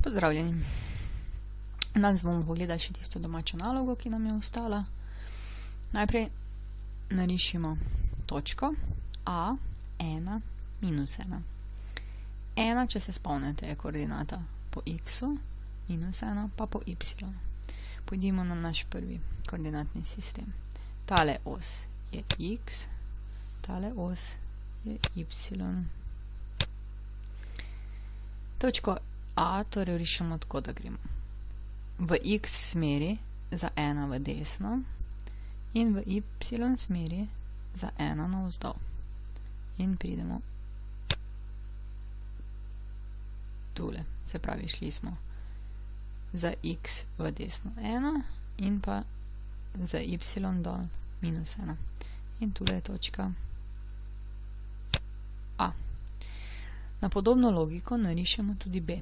Pozdravljeni. Danes bomo pogledali še tisto domačo nalogo, ki nam je ostala. Najprej narišimo točko A, 1, minus 1. 1, če se spomnite, je koordinata po x-u, minus 1 pa po y. Pojdimo na naš prvi koordinatni sistem. Tale os je x, tale os je y. Točko A torej rišemo tako, da gremo v x smeri za 1 v desno in v y smeri za 1 navzdol. In pridemo tule. Se pravi, šli smo za x v desno 1 in pa za y dol minus 1. In tule je točka A. Na podobno logiko narišemo tudi B.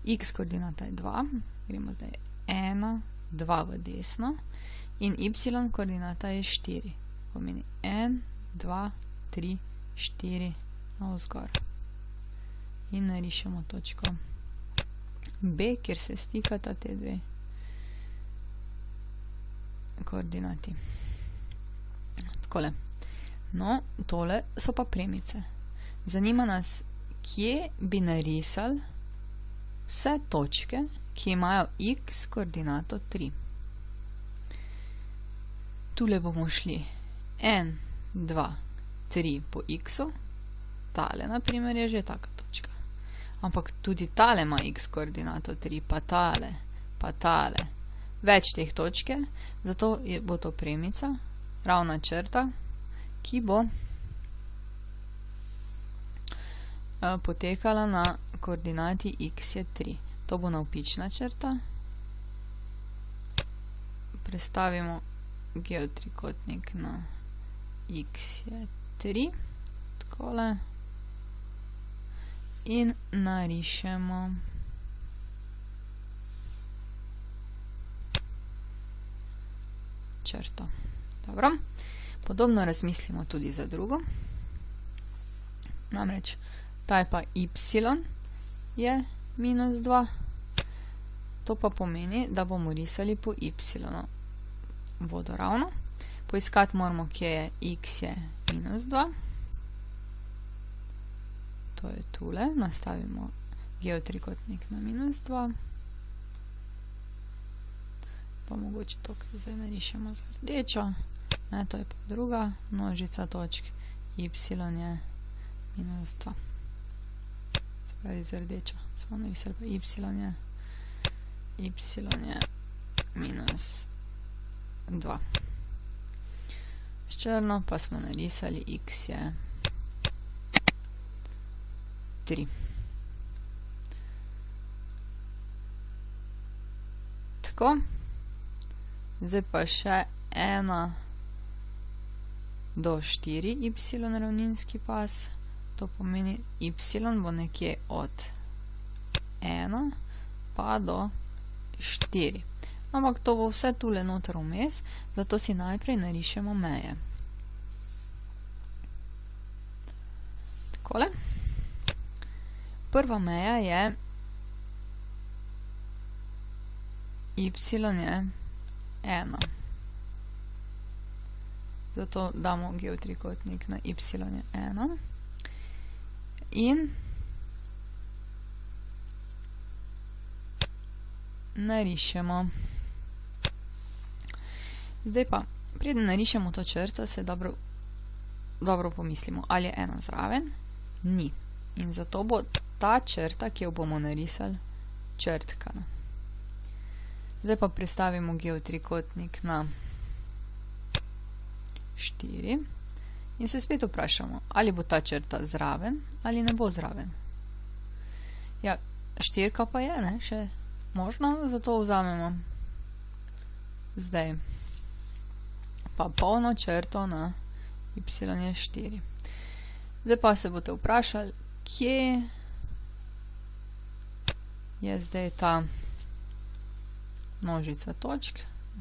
X koordinata je 2, gremo zdaj 1, 2 v desno in y koordinata je 4. Pomeni 1, 2, 3, 4 navzgor. In narišemo točko B, kjer se stikata te dve koordinati. Takole. No, tole so pa premice. Zanima nas, kje bi narisali vse točke, ki imajo x koordinato 3. Tule bomo šli 1, 2, 3 po x-u. Tale, na primer, je že taka točka. Ampak tudi tale ima x koordinato 3, pa tale, pa tale. Več teh točke, zato bo to premica, ravna črta, ki bo potekala na koordinati x je 3. To bo navpična črta. Prestavimo geotrikotnik na x je 3. Takole. In narišemo črto. Dobro. Podobno razmislimo tudi za drugo. Namreč taj pa y je minus 2. To pa pomeni, da bomo risali po y vodoravno. Poiskati moramo, kje je x je minus 2. To je tule. Nastavimo geotrikotnik na minus 2. Pa mogoče to, kar zdaj narišemo z rdečo. Ne, to je pa druga množica točk. Y je minus 2. Z rdečo smo narisali pa y je minus 2. S črno pa smo narisali x je 3. Tako. Zdaj pa še 1 do 4 y ravninski pas. To pomeni, y bo nekje od 1 pa do 4. Ampak to bo vse tule noter vmes, zato si najprej narišemo meje. Takole. Prva meja je y je 1. Zato damo geotrikotnik na y je 1. In narišemo. Zdaj pa, preden narišemo to črto, se dobro pomislimo, ali je 1 zraven. Ni. In zato bo ta črta, ki jo bomo narisali, črtkana. Zdaj pa prestavimo geotrikotnik na 4. In se spet vprašamo, ali bo ta črta zraven ali ne bo zraven. Ja, 4 pa je, ne, še možno, zato vzamemo zdaj pa polno črto na y je 4. Zdaj pa se boste vprašali, kje je zdaj ta množica točk.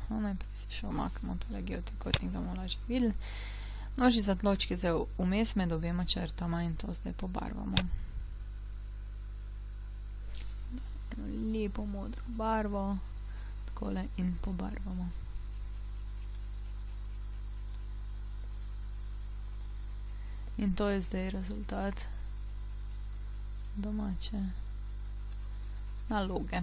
Najprej si še omaknemo tole geotrikotnik, da bomo lažje videli. Množica točk je zdaj vmes med obema črtama in to zdaj pobarvamo. eno lepo modro barvo, takole in pobarvamo. In to je zdaj rezultat domače naloge.